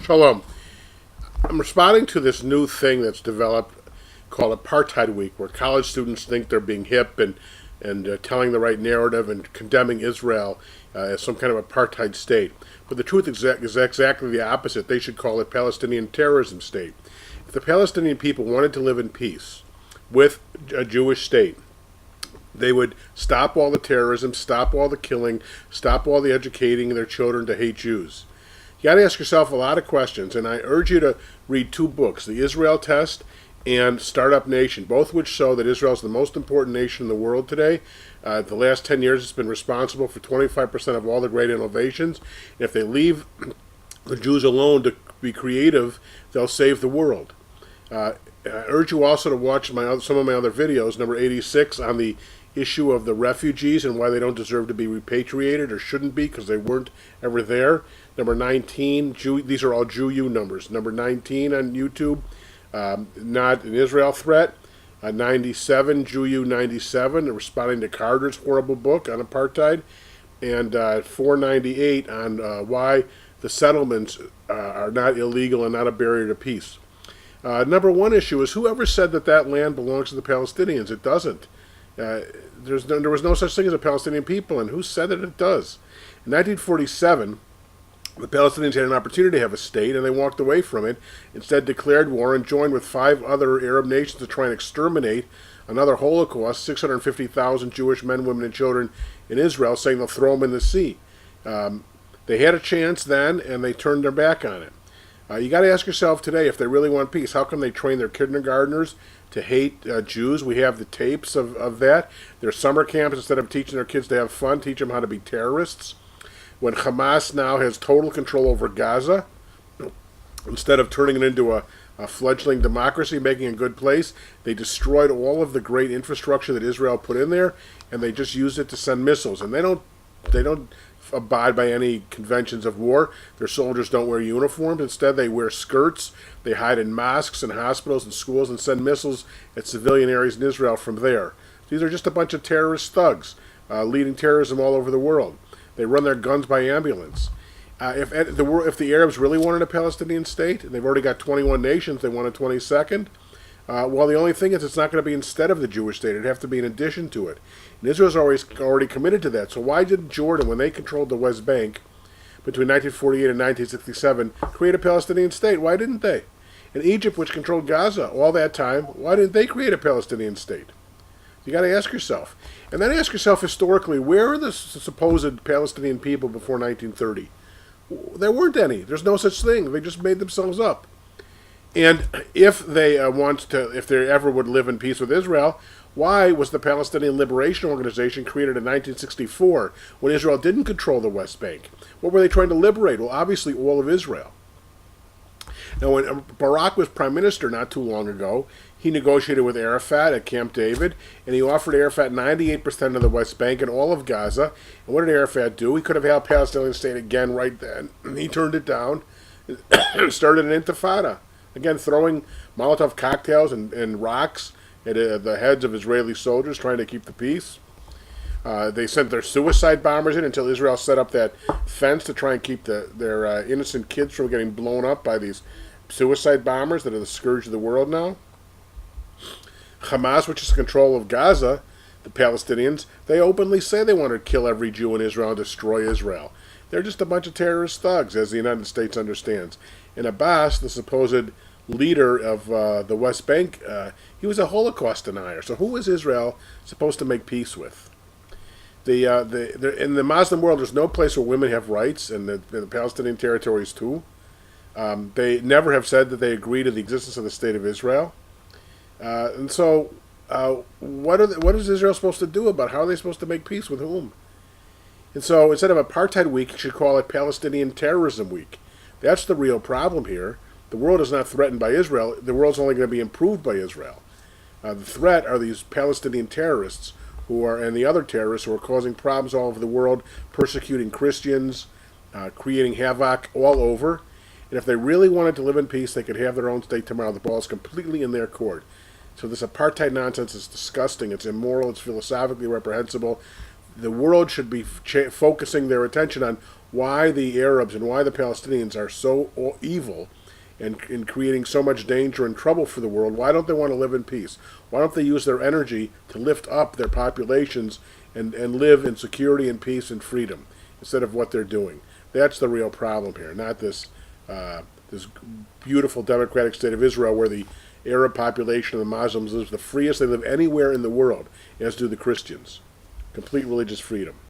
Shalom. I'm responding to this new thing that's developed called Apartheid Week, where college students think they're being hip and telling the right narrative and condemning Israel as some kind of apartheid state. But the truth is exactly the opposite. They should call it Palestinian terrorism state. If the Palestinian people wanted to live in peace with a Jewish state, they would stop all the terrorism, stop all the killing, stop all the educating their children to hate Jews. You got to ask yourself a lot of questions, and I urge you to read two books, The Israel Test and Startup Nation, both which show that Israel is the most important nation in the world today. The last 10 years, it's been responsible for 25% of all the great innovations. If they leave the Jews alone to be creative, they'll save the world. I urge you also to watch some of my other videos, number 86 on the issue of the refugees and why they don't deserve to be repatriated or shouldn't be because they weren't ever there. Number 19, these are all Jew numbers. Number 19 on YouTube, not an Israel threat. 97, Jew 97, responding to Carter's horrible book on apartheid. And 498 on why the settlements are not illegal and not a barrier to peace. Number one issue is whoever said that land belongs to the Palestinians. It doesn't. There was no such thing as a Palestinian people, and who said that it does? In 1947, the Palestinians had an opportunity to have a state, and they walked away from it, instead declared war, and joined with 5 other Arab nations to try and exterminate another Holocaust, 650,000 Jewish men, women, and children in Israel, saying they'll throw them in the sea. They had a chance then, and they turned their back on it. You got to ask yourself today, if they really want peace, how come they train their kindergartners to hate Jews? We have the tapes of that. Their summer camps, instead of teaching their kids to have fun, teach them how to be terrorists. When Hamas now has total control over Gaza, instead of turning it into a fledgling democracy, making a good place, they destroyed all of the great infrastructure that Israel put in there, and they just used it to send missiles. And they don't abide by any conventions of war. Their soldiers don't wear uniforms. Instead, they wear skirts. They hide in mosques and hospitals and schools and send missiles at civilian areas in Israel from there. These are just a bunch of terrorist thugs leading terrorism all over the world. They run their guns by ambulance. If the Arabs really wanted a Palestinian state, and they've already got 21 nations, they want a 22nd, well, the only thing is it's not going to be instead of the Jewish state. It'd have to be in addition to it. And Israel's already committed to that. So why did Jordan, when they controlled the West Bank between 1948 and 1967, create a Palestinian state? Why didn't they? And Egypt, which controlled Gaza all that time, why didn't they create a Palestinian state? You got to ask yourself. And then ask yourself historically, where are the supposed Palestinian people before 1930? There weren't any. There's no such thing. They just made themselves up. And if they if they ever would live in peace with Israel, why was the Palestinian Liberation Organization created in 1964 when Israel didn't control the West Bank? What were they trying to liberate? Well, obviously all of Israel. Now, when Barack was prime minister not too long ago, he negotiated with Arafat at Camp David, and he offered Arafat 98% of the West Bank and all of Gaza. And what did Arafat do? He could have had a Palestinian state again right then. He turned it down and started an intifada. Again, throwing Molotov cocktails and rocks at the heads of Israeli soldiers trying to keep the peace. They sent their suicide bombers in until Israel set up that fence to try and keep their innocent kids from getting blown up by these suicide bombers that are the scourge of the world now. Hamas, which is in control of Gaza, the Palestinians, they openly say they want to kill every Jew in Israel and destroy Israel. They're just a bunch of terrorist thugs, as the United States understands. And Abbas, the supposed leader of the West Bank, he was a Holocaust denier. So who is Israel supposed to make peace with? In the Muslim world, there's no place where women have rights, and the Palestinian territories too. They never have said that they agree to the existence of the State of Israel. And so, what is Israel supposed to do about it? How are they supposed to make peace with whom? And so, instead of Apartheid Week, you should call it Palestinian Terrorism Week. That's the real problem here. The world is not threatened by Israel. The world's only going to be improved by Israel. The threat are these Palestinian terrorists and the other terrorists who are causing problems all over the world, persecuting Christians, creating havoc all over. And if they really wanted to live in peace, they could have their own state tomorrow. The ball is completely in their court. So this apartheid nonsense is disgusting. It's immoral. It's philosophically reprehensible. The world should be focusing their attention on why the Arabs and why the Palestinians are so evil and in creating so much danger and trouble for the world. Why don't they want to live in peace? Why don't they use their energy to lift up their populations and live in security and peace and freedom instead of what they're doing? That's the real problem here, not this this beautiful democratic state of Israel where the Arab population of the Muslims lives the freest they live anywhere in the world, as do the Christians. Complete religious freedom.